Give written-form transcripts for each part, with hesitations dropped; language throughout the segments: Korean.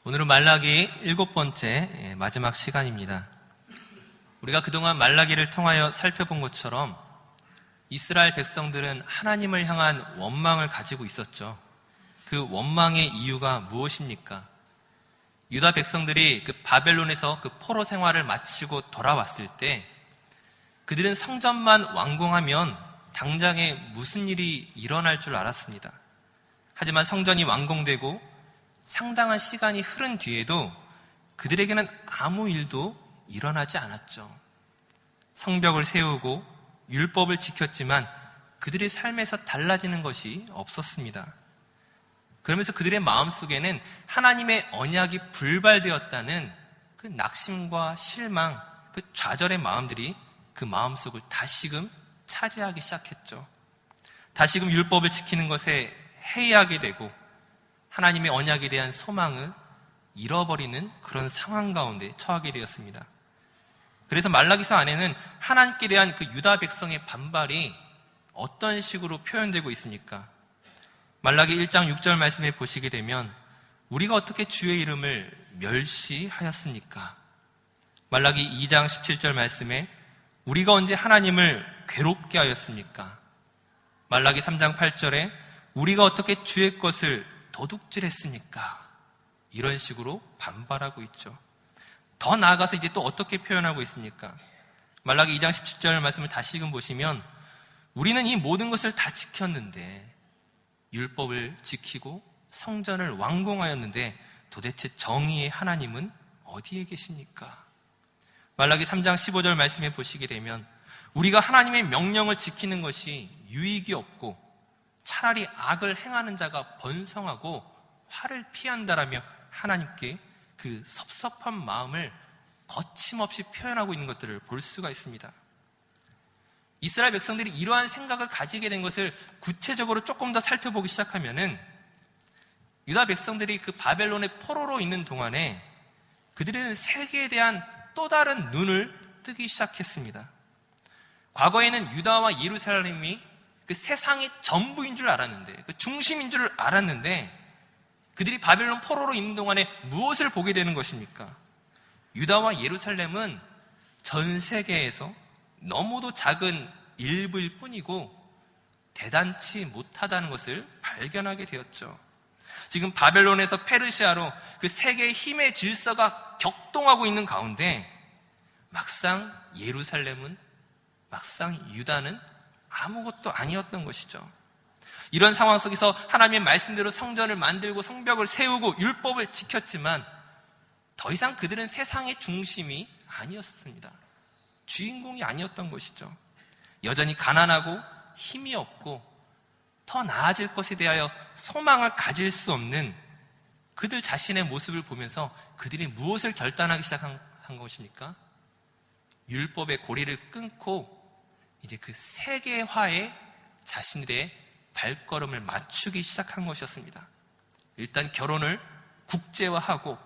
오늘은 말라기 7번째 마지막 시간입니다. 우리가 그동안 말라기를 통하여 살펴본 것처럼 이스라엘 백성들은 하나님을 향한 원망을 가지고 있었죠. 그 원망의 이유가 무엇입니까? 유다 백성들이 그 바벨론에서 그 포로 생활을 마치고 돌아왔을 때 그들은 성전만 완공하면 당장에 무슨 일이 일어날 줄 알았습니다. 하지만 성전이 완공되고 상당한 시간이 흐른 뒤에도 그들에게는 아무 일도 일어나지 않았죠. 성벽을 세우고 율법을 지켰지만 그들의 삶에서 달라지는 것이 없었습니다. 그러면서 그들의 마음속에는 하나님의 언약이 불발되었다는 그 낙심과 실망, 그 좌절의 마음들이 그 마음속을 다시금 차지하기 시작했죠. 다시금 율법을 지키는 것에 해이하게 되고 하나님의 언약에 대한 소망을 잃어버리는 그런 상황 가운데 처하게 되었습니다. 그래서 말라기서 안에는 하나님께 대한 그 유다 백성의 반발이 어떤 식으로 표현되고 있습니까? 말라기 1장 6절 말씀에 보시게 되면 우리가 어떻게 주의 이름을 멸시하였습니까? 말라기 2장 17절 말씀에 우리가 언제 하나님을 괴롭게 하였습니까? 말라기 3장 8절에 우리가 어떻게 주의 것을 도둑질했습니까? 이런 식으로 반발하고 있죠. 더 나아가서 이제 또 어떻게 표현하고 있습니까? 말라기 2장 17절 말씀을 다시금 보시면 우리는 이 모든 것을 다 지켰는데 율법을 지키고 성전을 완공하였는데 도대체 정의의 하나님은 어디에 계십니까? 말라기 3장 15절 말씀에 보시게 되면 우리가 하나님의 명령을 지키는 것이 유익이 없고 차라리 악을 행하는 자가 번성하고 화를 피한다라며 하나님께 그 섭섭한 마음을 거침없이 표현하고 있는 것들을 볼 수가 있습니다. 이스라엘 백성들이 이러한 생각을 가지게 된 것을 구체적으로 조금 더 살펴보기 시작하면은 유다 백성들이 그 바벨론의 포로로 있는 동안에 그들은 세계에 대한 또 다른 눈을 뜨기 시작했습니다. 과거에는 유다와 예루살렘이 그 세상의 전부인 줄 알았는데, 그 중심인 줄 알았는데 그들이 바벨론 포로로 있는 동안에 무엇을 보게 되는 것입니까? 유다와 예루살렘은 전 세계에서 너무도 작은 일부일 뿐이고 대단치 못하다는 것을 발견하게 되었죠. 지금 바벨론에서 페르시아로 그 세계의 힘의 질서가 격동하고 있는 가운데 막상 예루살렘은, 막상 유다는 아무것도 아니었던 것이죠. 이런 상황 속에서 하나님의 말씀대로 성전을 만들고 성벽을 세우고 율법을 지켰지만 더 이상 그들은 세상의 중심이 아니었습니다. 주인공이 아니었던 것이죠. 여전히 가난하고 힘이 없고 더 나아질 것에 대하여 소망을 가질 수 없는 그들 자신의 모습을 보면서 그들이 무엇을 결단하기 시작한 것입니까? 율법의 고리를 끊고 이제 그 세계화에 자신들의 발걸음을 맞추기 시작한 것이었습니다. 일단 결혼을 국제화하고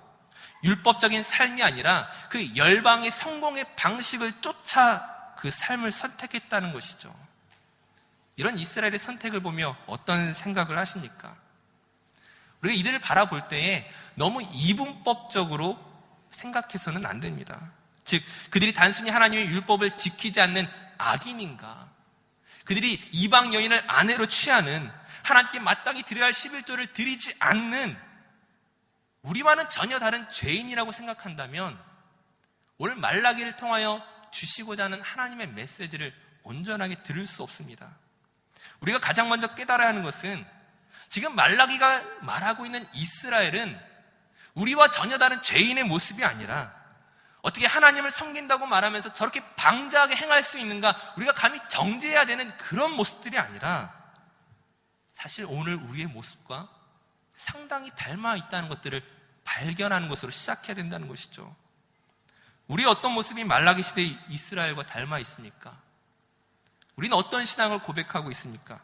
율법적인 삶이 아니라 그 열방의 성공의 방식을 쫓아 그 삶을 선택했다는 것이죠. 이런 이스라엘의 선택을 보며 어떤 생각을 하십니까? 우리가 이들을 바라볼 때에 너무 이분법적으로 생각해서는 안 됩니다. 즉 그들이 단순히 하나님의 율법을 지키지 않는 악인인가? 그들이 이방 여인을 아내로 취하는, 하나님께 마땅히 드려야 할 11조를 드리지 않는 우리와는 전혀 다른 죄인이라고 생각한다면 오늘 말라기를 통하여 주시고자 하는 하나님의 메시지를 온전하게 들을 수 없습니다. 우리가 가장 먼저 깨달아야 하는 것은 지금 말라기가 말하고 있는 이스라엘은 우리와 전혀 다른 죄인의 모습이 아니라 어떻게 하나님을 섬긴다고 말하면서 저렇게 방자하게 행할 수 있는가, 우리가 감히 정죄해야 되는 그런 모습들이 아니라 사실 오늘 우리의 모습과 상당히 닮아 있다는 것들을 발견하는 것으로 시작해야 된다는 것이죠. 우리 어떤 모습이 말라기 시대의 이스라엘과 닮아 있습니까? 우리는 어떤 신앙을 고백하고 있습니까?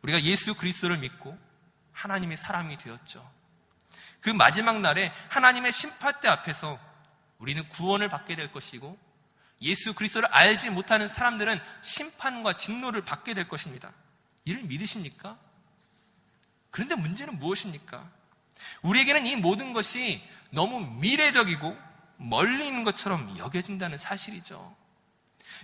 우리가 예수 그리스도를 믿고 하나님의 사람이 되었죠. 그 마지막 날에 하나님의 심판대 앞에서 우리는 구원을 받게 될 것이고 예수 그리스도를 알지 못하는 사람들은 심판과 진노를 받게 될 것입니다. 이를 믿으십니까? 그런데 문제는 무엇입니까? 우리에게는 이 모든 것이 너무 미래적이고 멀리 있는 것처럼 여겨진다는 사실이죠.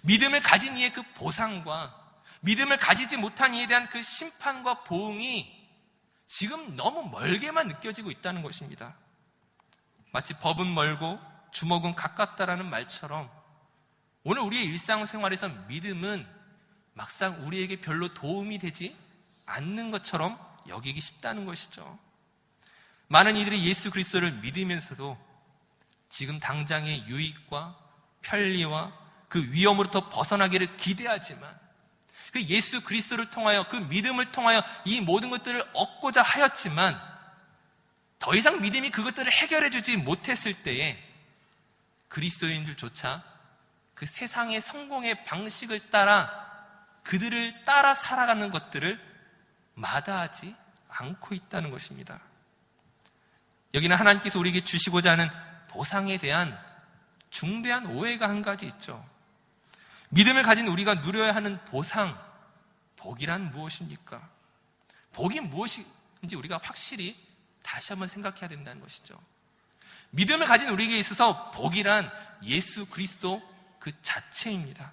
믿음을 가진 이의 그 보상과 믿음을 가지지 못한 이에 대한 그 심판과 보응이 지금 너무 멀게만 느껴지고 있다는 것입니다. 마치 법은 멀고 주먹은 가깝다라는 말처럼 오늘 우리의 일상생활에서 믿음은 막상 우리에게 별로 도움이 되지 않는 것처럼 여기기 쉽다는 것이죠. 많은 이들이 예수 그리스도를 믿으면서도 지금 당장의 유익과 편리와 그 위험으로부터 벗어나기를 기대하지만 그 예수 그리스도를 통하여 그 믿음을 통하여 이 모든 것들을 얻고자 하였지만 더 이상 믿음이 그것들을 해결해 주지 못했을 때에 그리스도인들조차 그 세상의 성공의 방식을 따라 그들을 따라 살아가는 것들을 마다하지 않고 있다는 것입니다. 여기는 하나님께서 우리에게 주시고자 하는 보상에 대한 중대한 오해가 한 가지 있죠. 믿음을 가진 우리가 누려야 하는 보상, 복이란 무엇입니까? 복이 무엇인지 우리가 확실히 다시 한번 생각해야 된다는 것이죠. 믿음을 가진 우리에게 있어서 복이란 예수 그리스도 그 자체입니다.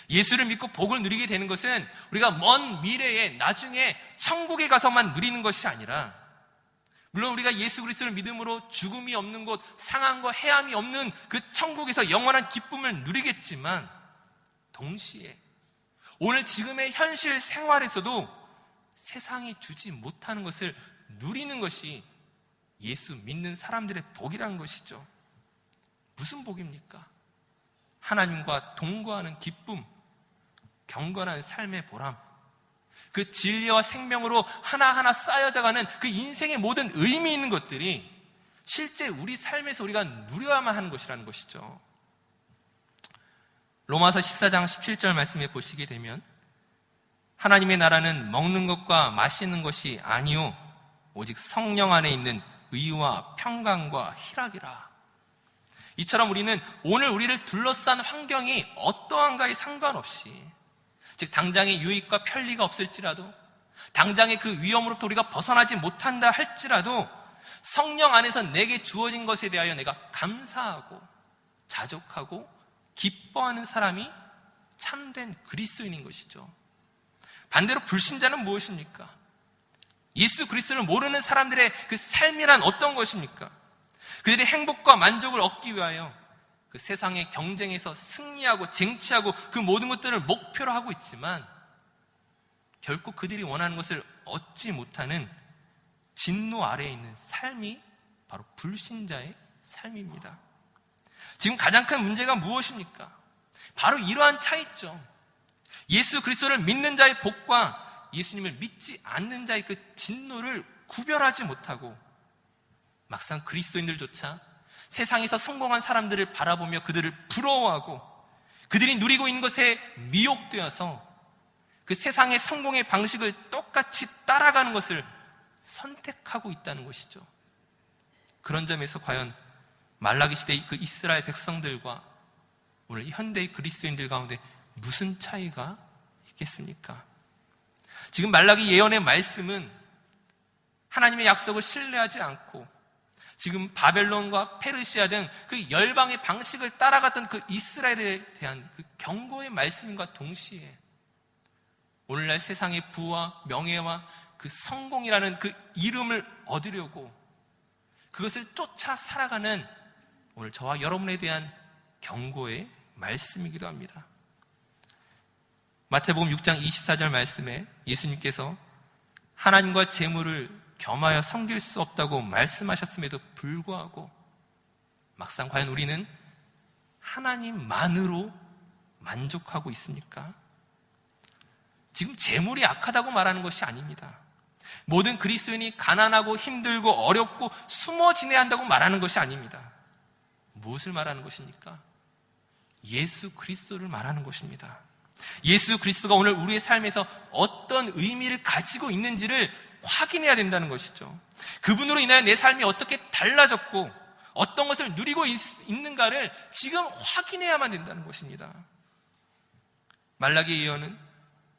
예수를 믿고 복을 누리게 되는 것은 우리가 먼 미래에 나중에 천국에 가서만 누리는 것이 아니라 물론 우리가 예수 그리스도를 믿음으로 죽음이 없는 곳, 상함과 해함이 없는 그 천국에서 영원한 기쁨을 누리겠지만 동시에 오늘 지금의 현실 생활에서도 세상이 주지 못하는 것을 누리는 것이 예수 믿는 사람들의 복이라는 것이죠. 무슨 복입니까? 하나님과 동거하는 기쁨, 경건한 삶의 보람, 그 진리와 생명으로 하나하나 쌓여져가는 그 인생의 모든 의미 있는 것들이 실제 우리 삶에서 우리가 누려야만 하는 것이라는 것이죠. 로마서 14장 17절 말씀에 보시게 되면 하나님의 나라는 먹는 것과 마시는 것이 아니요 오직 성령 안에 있는 의와 평강과 희락이라. 이처럼 우리는 오늘 우리를 둘러싼 환경이 어떠한가에 상관없이 즉 당장의 유익과 편리가 없을지라도 당장의 그 위험으로부터 우리가 벗어나지 못한다 할지라도 성령 안에서 내게 주어진 것에 대하여 내가 감사하고 자족하고 기뻐하는 사람이 참된 그리스도인인 것이죠. 반대로 불신자는 무엇입니까? 예수 그리스도를 모르는 사람들의 그 삶이란 어떤 것입니까? 그들의 행복과 만족을 얻기 위하여 그 세상의 경쟁에서 승리하고 쟁취하고 그 모든 것들을 목표로 하고 있지만 결코 그들이 원하는 것을 얻지 못하는 진노 아래에 있는 삶이 바로 불신자의 삶입니다. 지금 가장 큰 문제가 무엇입니까? 바로 이러한 차이점. 예수 그리스도를 믿는 자의 복과 예수님을 믿지 않는 자의 그 진노를 구별하지 못하고 막상 그리스도인들조차 세상에서 성공한 사람들을 바라보며 그들을 부러워하고 그들이 누리고 있는 것에 미혹되어서 그 세상의 성공의 방식을 똑같이 따라가는 것을 선택하고 있다는 것이죠. 그런 점에서 과연 말라기 시대의 그 이스라엘 백성들과 오늘 현대의 그리스도인들 가운데 무슨 차이가 있겠습니까? 지금 말라기 예언의 말씀은 하나님의 약속을 신뢰하지 않고 지금 바벨론과 페르시아 등 그 열방의 방식을 따라갔던 그 이스라엘에 대한 그 경고의 말씀과 동시에 오늘날 세상의 부와 명예와 그 성공이라는 그 이름을 얻으려고 그것을 쫓아 살아가는 오늘 저와 여러분에 대한 경고의 말씀이기도 합니다. 마태복음 6장 24절 말씀에 예수님께서 하나님과 재물을 겸하여 섬길 수 없다고 말씀하셨음에도 불구하고 막상 과연 우리는 하나님만으로 만족하고 있습니까? 지금 재물이 악하다고 말하는 것이 아닙니다. 모든 그리스도인이 가난하고 힘들고 어렵고 숨어 지내야 한다고 말하는 것이 아닙니다. 무엇을 말하는 것입니까? 예수 그리스도를 말하는 것입니다. 예수 그리스도가 오늘 우리의 삶에서 어떤 의미를 가지고 있는지를 확인해야 된다는 것이죠. 그분으로 인하여 내 삶이 어떻게 달라졌고 어떤 것을 누리고 있는가를 지금 확인해야만 된다는 것입니다. 말라기 예언은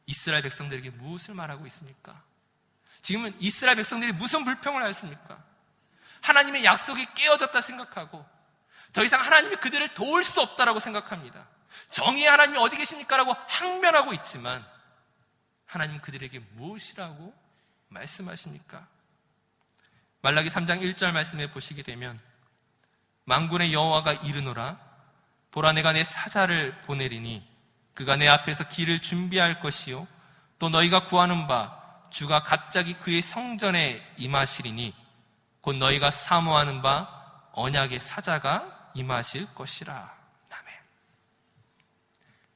이스라엘 백성들에게 무엇을 말하고 있습니까? 지금은 이스라엘 백성들이 무슨 불평을 하였습니까? 하나님의 약속이 깨어졌다 생각하고 더 이상 하나님이 그들을 도울 수 없다라고 생각합니다. 정의의 하나님이 어디 계십니까? 라고 항변하고 있지만 하나님 그들에게 무엇이라고 말씀하십니까? 말라기 3장 1절 말씀에 보시게 되면 만군의 여호와가 이르노라 보라 내가 내 사자를 보내리니 그가 내 앞에서 길을 준비할 것이요 또 너희가 구하는 바 주가 갑자기 그의 성전에 임하시리니 곧 너희가 사모하는 바 언약의 사자가 임하실 것이라. 아멘.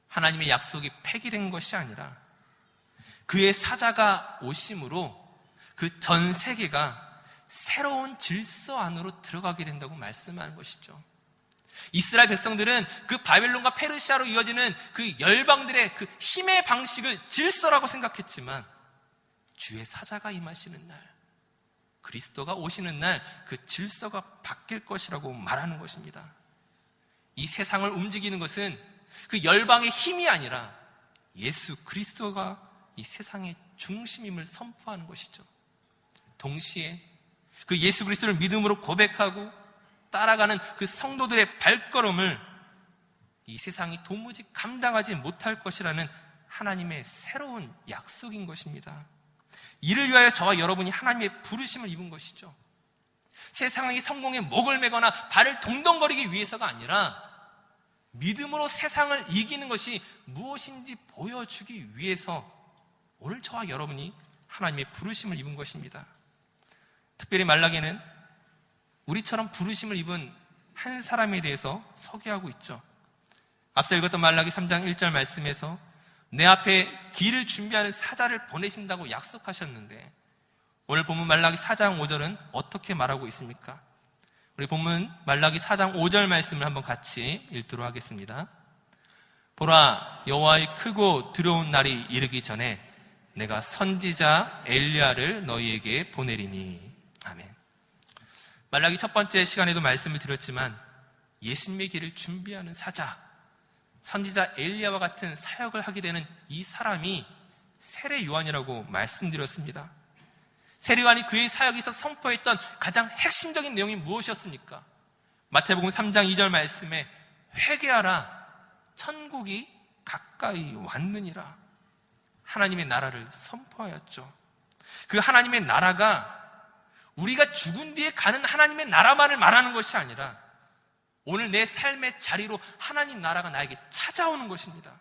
하나님의 약속이 폐기된 것이 아니라 그의 사자가 오심으로 그 전 세계가 새로운 질서 안으로 들어가게 된다고 말씀하는 것이죠. 이스라엘 백성들은 그 바벨론과 페르시아로 이어지는 그 열방들의 그 힘의 방식을 질서라고 생각했지만 주의 사자가 임하시는 날, 그리스도가 오시는 날 그 질서가 바뀔 것이라고 말하는 것입니다. 이 세상을 움직이는 것은 그 열방의 힘이 아니라 예수 그리스도가 이 세상의 중심임을 선포하는 것이죠. 동시에 그 예수 그리스도를 믿음으로 고백하고 따라가는 그 성도들의 발걸음을 이 세상이 도무지 감당하지 못할 것이라는 하나님의 새로운 약속인 것입니다. 이를 위하여 저와 여러분이 하나님의 부르심을 입은 것이죠. 세상의 성공에 목을 매거나 발을 동동거리기 위해서가 아니라 믿음으로 세상을 이기는 것이 무엇인지 보여주기 위해서 오늘 저와 여러분이 하나님의 부르심을 입은 것입니다. 특별히 말라기는 우리처럼 부르심을 입은 한 사람에 대해서 소개하고 있죠. 앞서 읽었던 말라기 3장 1절 말씀에서 내 앞에 길을 준비하는 사자를 보내신다고 약속하셨는데 오늘 본문 말라기 4장 5절은 어떻게 말하고 있습니까? 우리 본문 말라기 4장 5절 말씀을 한번 같이 읽도록 하겠습니다. 보라 여호와의 크고 두려운 날이 이르기 전에 내가 선지자 엘리야를 너희에게 보내리니. 아멘. 말라기 첫 번째 시간에도 말씀을 드렸지만 예수님의 길을 준비하는 사자, 선지자 엘리야와 같은 사역을 하게 되는 이 사람이 세례 요한이라고 말씀드렸습니다. 세례 요한이 그의 사역에서 선포했던 가장 핵심적인 내용이 무엇이었습니까? 마태복음 3장 2절 말씀에 회개하라 천국이 가까이 왔느니라. 하나님의 나라를 선포하였죠. 그 하나님의 나라가 우리가 죽은 뒤에 가는 하나님의 나라만을 말하는 것이 아니라 오늘 내 삶의 자리로 하나님 나라가 나에게 찾아오는 것입니다.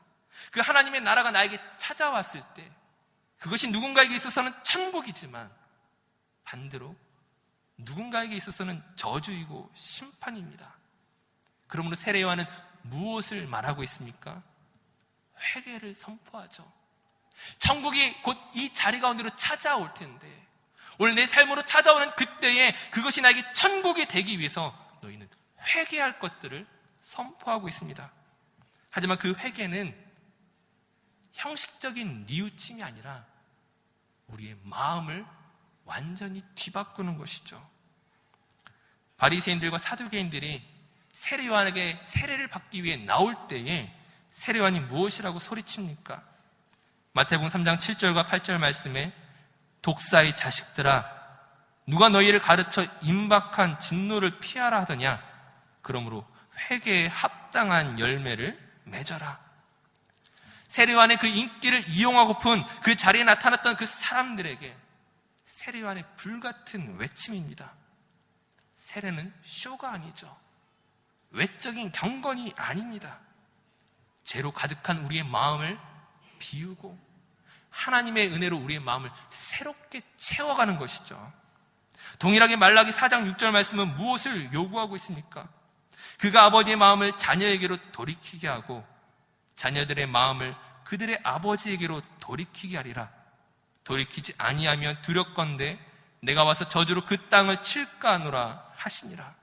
그 하나님의 나라가 나에게 찾아왔을 때 그것이 누군가에게 있어서는 천국이지만 반대로 누군가에게 있어서는 저주이고 심판입니다. 그러므로 세례 요한은 무엇을 말하고 있습니까? 회개를 선포하죠. 천국이 곧 이 자리 가운데로 찾아올 텐데 오늘 내 삶으로 찾아오는 그때에 그것이 나에게 천국이 되기 위해서 너희는 회개할 것들을 선포하고 있습니다. 하지만 그 회개는 형식적인 뉘우침이 아니라 우리의 마음을 완전히 뒤바꾸는 것이죠. 바리새인들과 사두개인들이 세례 요한에게 세례를 받기 위해 나올 때에 세례 요한이 무엇이라고 소리칩니까? 마태복음 3장 7절과 8절 말씀에 독사의 자식들아 누가 너희를 가르쳐 임박한 진노를 피하라 하더냐 그러므로 회개에 합당한 열매를 맺어라. 세례 요한의 그 인기를 이용하고픈 그 자리에 나타났던 그 사람들에게 세례 요한의 불같은 외침입니다. 세례는 쇼가 아니죠. 외적인 경건이 아닙니다. 죄로 가득한 우리의 마음을 비우고 하나님의 은혜로 우리의 마음을 새롭게 채워가는 것이죠. 동일하게 말라기 4장 6절 말씀은 무엇을 요구하고 있습니까? 그가 아버지의 마음을 자녀에게로 돌이키게 하고 자녀들의 마음을 그들의 아버지에게로 돌이키게 하리라. 돌이키지 아니하면 두렵건대 내가 와서 저주로 그 땅을 칠까 하노라 하시니라.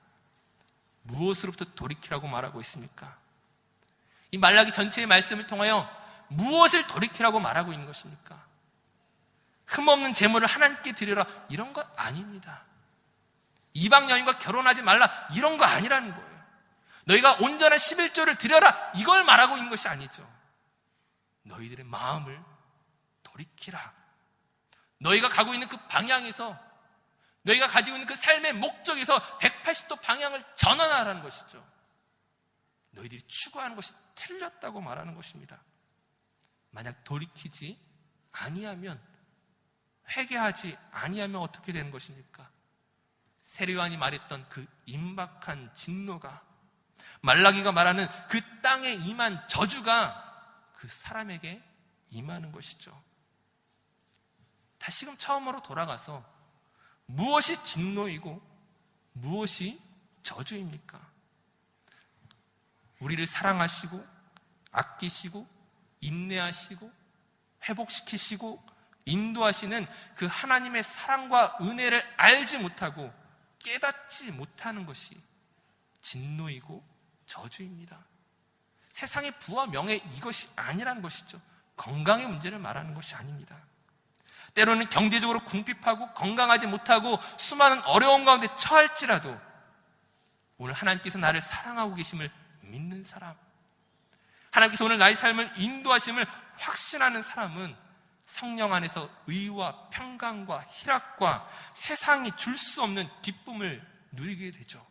무엇으로부터 돌이키라고 말하고 있습니까? 이 말라기 전체의 말씀을 통하여 무엇을 돌이키라고 말하고 있는 것입니까? 흠없는 재물을 하나님께 드려라 이런 것 아닙니다. 이방 여인과 결혼하지 말라 이런 거 아니라는 거예요. 너희가 온전한 11조를 드려라 이걸 말하고 있는 것이 아니죠. 너희들의 마음을 돌이키라. 너희가 가고 있는 그 방향에서 너희가 가지고 있는 그 삶의 목적에서 180도 방향을 전환하라는 것이죠. 너희들이 추구하는 것이 틀렸다고 말하는 것입니다. 만약 돌이키지 아니하면, 회개하지 아니하면 어떻게 되는 것입니까? 세례요한이 말했던 그 임박한 진노가, 말라기가 말하는 그 땅에 임한 저주가 그 사람에게 임하는 것이죠. 다시금 처음으로 돌아가서 무엇이 진노이고 무엇이 저주입니까? 우리를 사랑하시고 아끼시고 인내하시고 회복시키시고 인도하시는 그 하나님의 사랑과 은혜를 알지 못하고 깨닫지 못하는 것이 진노이고 저주입니다. 세상의 부와 명예, 이것이 아니라는 것이죠. 건강의 문제를 말하는 것이 아닙니다. 때로는 경제적으로 궁핍하고 건강하지 못하고 수많은 어려움 가운데 처할지라도 오늘 하나님께서 나를 사랑하고 계심을 믿는 사람, 하나님께서 오늘 나의 삶을 인도하심을 확신하는 사람은 성령 안에서 의와 평강과 희락과 세상이 줄 수 없는 기쁨을 누리게 되죠.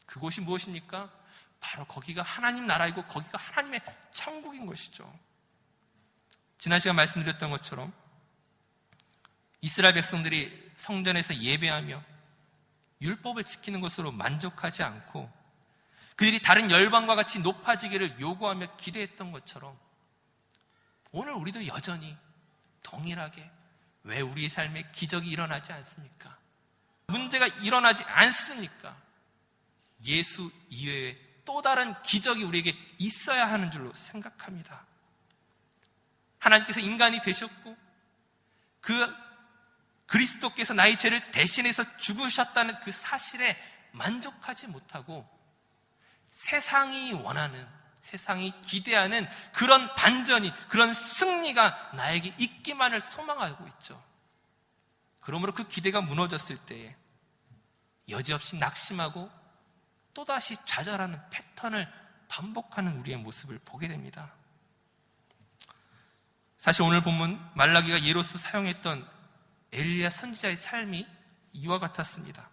그곳이 무엇입니까? 바로 거기가 하나님 나라이고 거기가 하나님의 천국인 것이죠. 지난 시간 말씀드렸던 것처럼 이스라엘 백성들이 성전에서 예배하며 율법을 지키는 것으로 만족하지 않고 그들이 다른 열방과 같이 높아지기를 요구하며 기대했던 것처럼 오늘 우리도 여전히 동일하게 왜 우리의 삶에 기적이 일어나지 않습니까? 문제가 일어나지 않습니까? 예수 이외에 또 다른 기적이 우리에게 있어야 하는 줄로 생각합니다. 하나님께서 인간이 되셨고 그 그리스도께서 나의 죄를 대신해서 죽으셨다는 그 사실에 만족하지 못하고 세상이 원하는, 세상이 기대하는 그런 반전이, 그런 승리가 나에게 있기만을 소망하고 있죠. 그러므로 그 기대가 무너졌을 때에 여지없이 낙심하고 또다시 좌절하는 패턴을 반복하는 우리의 모습을 보게 됩니다. 사실 오늘 본문 말라기가 예로서 사용했던 엘리야 선지자의 삶이 이와 같았습니다.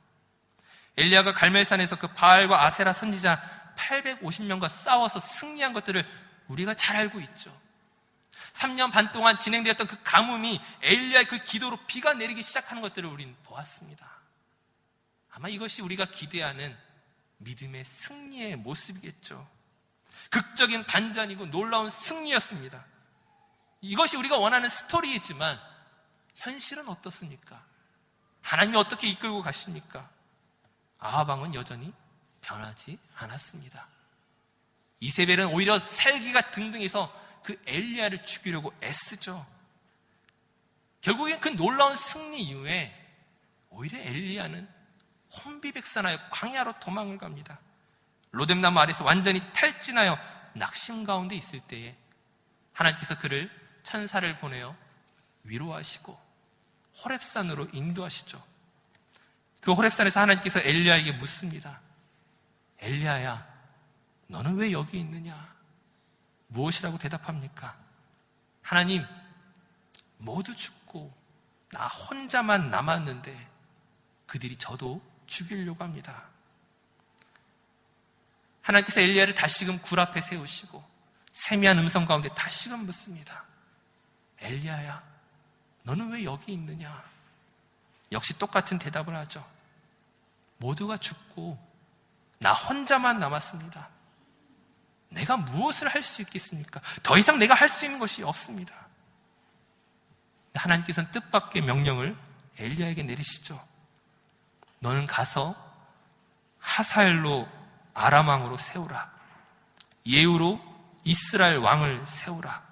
엘리야가 갈멜산에서 그 바알과 아세라 선지자 850명과 싸워서 승리한 것들을 우리가 잘 알고 있죠. 3년 반 동안 진행되었던 그 가뭄이 엘리야의 그 기도로 비가 내리기 시작하는 것들을 우리는 보았습니다. 아마 이것이 우리가 기대하는 믿음의 승리의 모습이겠죠. 극적인 반전이고 놀라운 승리였습니다. 이것이 우리가 원하는 스토리이지만 현실은 어떻습니까? 하나님이 어떻게 이끌고 가십니까? 아합 왕은 여전히 변하지 않았습니다. 이세벨은 오히려 살기가 등등해서 그 엘리야를 죽이려고 애쓰죠. 결국엔 그 놀라운 승리 이후에 오히려 엘리야는 혼비백산하여 광야로 도망을 갑니다. 로뎀나무 아래서 완전히 탈진하여 낙심 가운데 있을 때에 하나님께서 그를 천사를 보내어 위로하시고 호렙산으로 인도하시죠. 그 호렙산에서 하나님께서 엘리야에게 묻습니다. 엘리야야, 너는 왜 여기 있느냐? 무엇이라고 대답합니까? 하나님, 모두 죽고 나 혼자만 남았는데 그들이 저도 죽이려고 합니다. 하나님께서 엘리야를 다시금 굴 앞에 세우시고 세미한 음성 가운데 다시금 묻습니다. 엘리야야, 너는 왜 여기 있느냐? 역시 똑같은 대답을 하죠. 모두가 죽고 나 혼자만 남았습니다. 내가 무엇을 할 수 있겠습니까? 더 이상 내가 할 수 있는 것이 없습니다. 하나님께서는 뜻밖의 명령을 엘리야에게 내리시죠. 너는 가서 하사엘로 아람 왕으로 세우라. 예후로 이스라엘 왕을 세우라.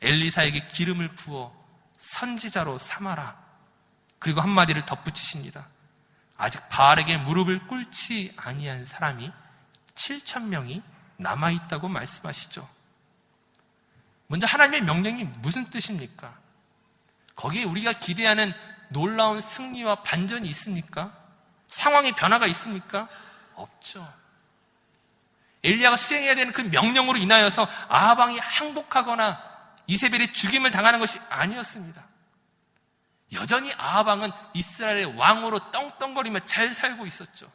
엘리사에게 기름을 부어 선지자로 삼아라. 그리고 한마디를 덧붙이십니다. 아직 바알에게 무릎을 꿇지 아니한 사람이 7,000명이 남아있다고 말씀하시죠. 먼저 하나님의 명령이 무슨 뜻입니까? 거기에 우리가 기대하는 놀라운 승리와 반전이 있습니까? 상황의 변화가 있습니까? 없죠. 엘리야가 수행해야 되는 그 명령으로 인하여서 아합 왕이 항복하거나 이세벨의 죽임을 당하는 것이 아니었습니다. 여전히 아합 왕은 이스라엘의 왕으로 떵떵거리며 잘 살고 있었죠.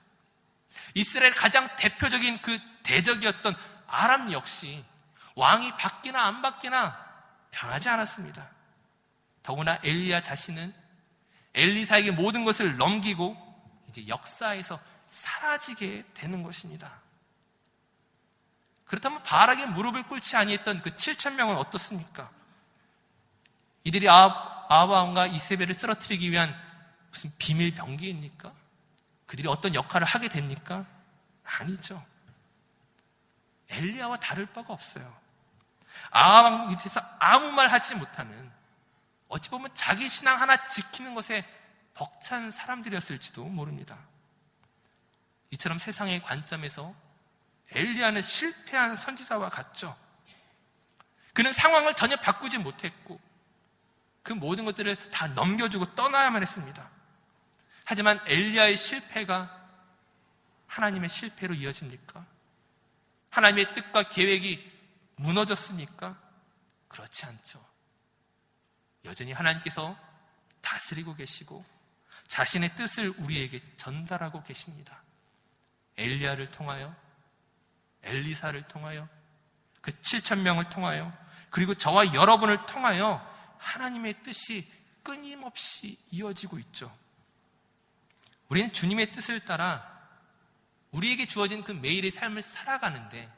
이스라엘 가장 대표적인 그 대적이었던 아람 역시 왕이 바뀌나 안 바뀌나 변하지 않았습니다. 더구나 엘리야 자신은 엘리사에게 모든 것을 넘기고 이제 역사에서 사라지게 되는 것입니다. 그렇다면 바알에게 무릎을 꿇지 아니했던 그 7,000명은 어떻습니까? 이들이 아합 왕과 이세벨을 쓰러뜨리기 위한 무슨 비밀 병기입니까? 그들이 어떤 역할을 하게 됩니까? 아니죠. 엘리야와 다를 바가 없어요. 아합 왕 밑에서 아무 말 하지 못하는, 어찌 보면 자기 신앙 하나 지키는 것에 벅찬 사람들이었을지도 모릅니다. 이처럼 세상의 관점에서 엘리야는 실패한 선지자와 같죠. 그는 상황을 전혀 바꾸지 못했고 그 모든 것들을 다 넘겨주고 떠나야만 했습니다. 하지만 엘리야의 실패가 하나님의 실패로 이어집니까? 하나님의 뜻과 계획이 무너졌습니까? 그렇지 않죠. 여전히 하나님께서 다스리고 계시고 자신의 뜻을 우리에게 전달하고 계십니다. 엘리야를 통하여, 엘리사를 통하여, 그 7,000명을 통하여, 그리고 저와 여러분을 통하여 하나님의 뜻이 끊임없이 이어지고 있죠. 우리는 주님의 뜻을 따라 우리에게 주어진 그 매일의 삶을 살아가는데,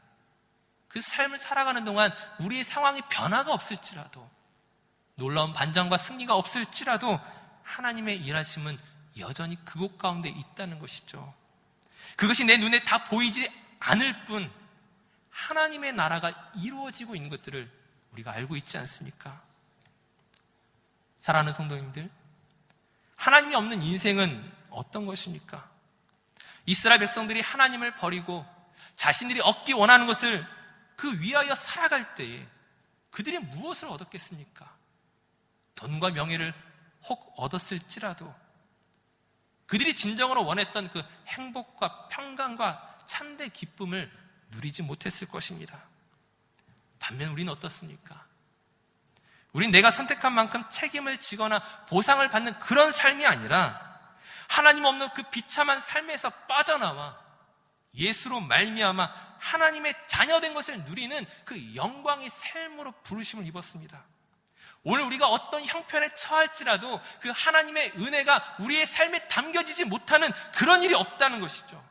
그 삶을 살아가는 동안 우리의 상황이 변화가 없을지라도, 놀라운 반전과 승리가 없을지라도 하나님의 일하심은 여전히 그곳 가운데 있다는 것이죠. 그것이 내 눈에 다 보이지 않을 뿐 하나님의 나라가 이루어지고 있는 것들을 우리가 알고 있지 않습니까? 사랑하는 성도님들, 하나님이 없는 인생은 어떤 것입니까? 이스라엘 백성들이 하나님을 버리고 자신들이 얻기 원하는 것을 그 위하여 살아갈 때에 그들이 무엇을 얻었겠습니까? 돈과 명예를 혹 얻었을지라도 그들이 진정으로 원했던 그 행복과 평강과 참된 기쁨을 누리지 못했을 것입니다. 반면 우리는 어떻습니까? 우린 내가 선택한 만큼 책임을 지거나 보상을 받는 그런 삶이 아니라 하나님 없는 그 비참한 삶에서 빠져나와 예수로 말미암아 하나님의 자녀된 것을 누리는 그 영광의 삶으로 부르심을 입었습니다. 오늘 우리가 어떤 형편에 처할지라도 그 하나님의 은혜가 우리의 삶에 담겨지지 못하는 그런 일이 없다는 것이죠.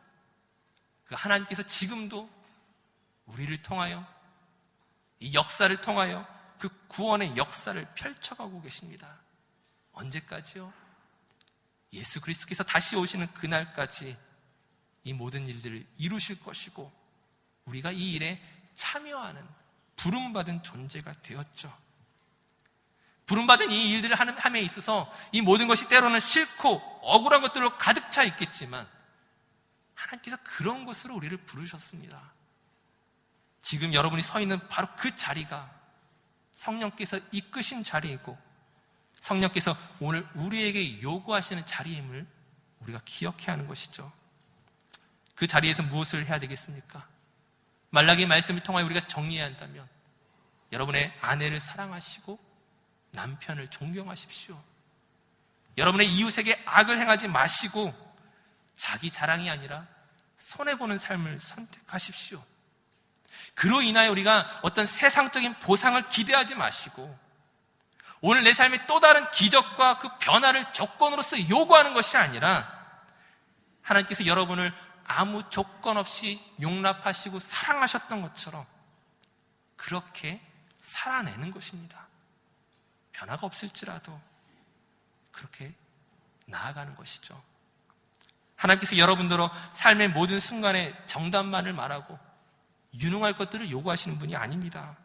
그 하나님께서 지금도 우리를 통하여, 이 역사를 통하여 그 구원의 역사를 펼쳐가고 계십니다. 언제까지요? 예수 그리스도께서 다시 오시는 그날까지 이 모든 일들을 이루실 것이고 우리가 이 일에 참여하는 부름받은 존재가 되었죠. 부름받은 이 일들을 함에 있어서 이 모든 것이 때로는 싫고 억울한 것들로 가득 차 있겠지만 하나님께서 그런 것으로 우리를 부르셨습니다. 지금 여러분이 서 있는 바로 그 자리가 성령께서 이끄신 자리이고 성령께서 오늘 우리에게 요구하시는 자리임을 우리가 기억해야 하는 것이죠. 그 자리에서 무엇을 해야 되겠습니까? 말라기의 말씀을 통하여 우리가 정리해야 한다면 여러분의 아내를 사랑하시고 남편을 존경하십시오. 여러분의 이웃에게 악을 행하지 마시고 자기 자랑이 아니라 손해보는 삶을 선택하십시오. 그로 인하여 우리가 어떤 세상적인 보상을 기대하지 마시고 오늘 내 삶에 또 다른 기적과 그 변화를 조건으로서 요구하는 것이 아니라 하나님께서 여러분을 아무 조건 없이 용납하시고 사랑하셨던 것처럼 그렇게 살아내는 것입니다. 변화가 없을지라도 그렇게 나아가는 것이죠. 하나님께서 여러분들로 삶의 모든 순간에 정답만을 말하고 유능할 것들을 요구하시는 분이 아닙니다.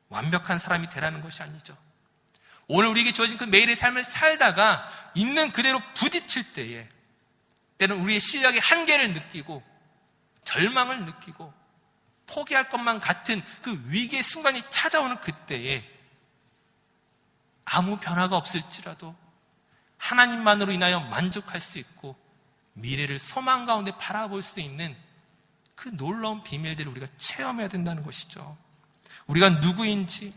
완벽한 사람이 되라는 것이 아니죠. 오늘 우리에게 주어진 그 매일의 삶을 살다가 있는 그대로 부딪힐 때에 때는 우리의 실력의 한계를 느끼고 절망을 느끼고 포기할 것만 같은 그 위기의 순간이 찾아오는 그때에 아무 변화가 없을지라도 하나님만으로 인하여 만족할 수 있고 미래를 소망 가운데 바라볼 수 있는 그 놀라운 비밀들을 우리가 체험해야 된다는 것이죠. 우리가 누구인지,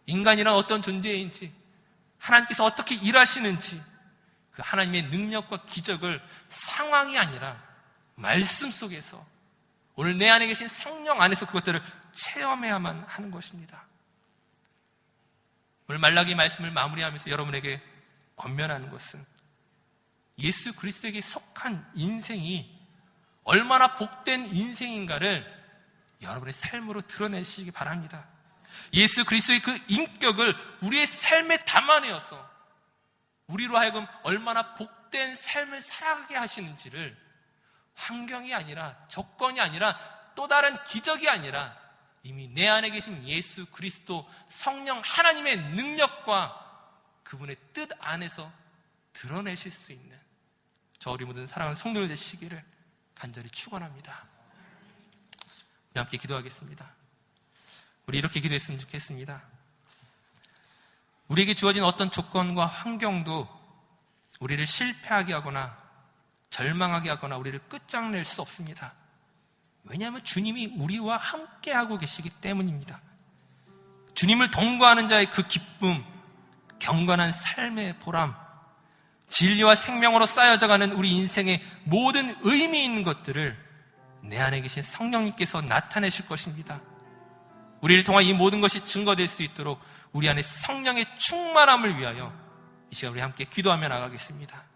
인간이란 어떤 존재인지, 하나님께서 어떻게 일하시는지 그 하나님의 능력과 기적을 상황이 아니라 말씀 속에서 오늘 내 안에 계신 성령 안에서 그것들을 체험해야만 하는 것입니다. 오늘 말라기 말씀을 마무리하면서 여러분에게 권면하는 것은 예수 그리스도에게 속한 인생이 얼마나 복된 인생인가를 여러분의 삶으로 드러내시기 바랍니다. 예수 그리스도의 그 인격을 우리의 삶에 담아내어서 우리로 하여금 얼마나 복된 삶을 살아가게 하시는지를 환경이 아니라 조건이 아니라 또 다른 기적이 아니라 이미 내 안에 계신 예수 그리스도 성령 하나님의 능력과 그분의 뜻 안에서 드러내실 수 있는 저 우리 모든 사랑하는 성도들 되시기를 간절히 축원합니다. 우리 함께 기도하겠습니다. 우리 이렇게 기도했으면 좋겠습니다. 우리에게 주어진 어떤 조건과 환경도 우리를 실패하게 하거나 절망하게 하거나 우리를 끝장낼 수 없습니다. 왜냐하면 주님이 우리와 함께하고 계시기 때문입니다. 주님을 동거하는 자의 그 기쁨, 경건한 삶의 보람, 진리와 생명으로 쌓여져가는 우리 인생의 모든 의미 있는 것들을 내 안에 계신 성령님께서 나타내실 것입니다. 우리를 통한 이 모든 것이 증거될 수 있도록 우리 안에 성령의 충만함을 위하여 이 시간 우리 함께 기도하며 나가겠습니다.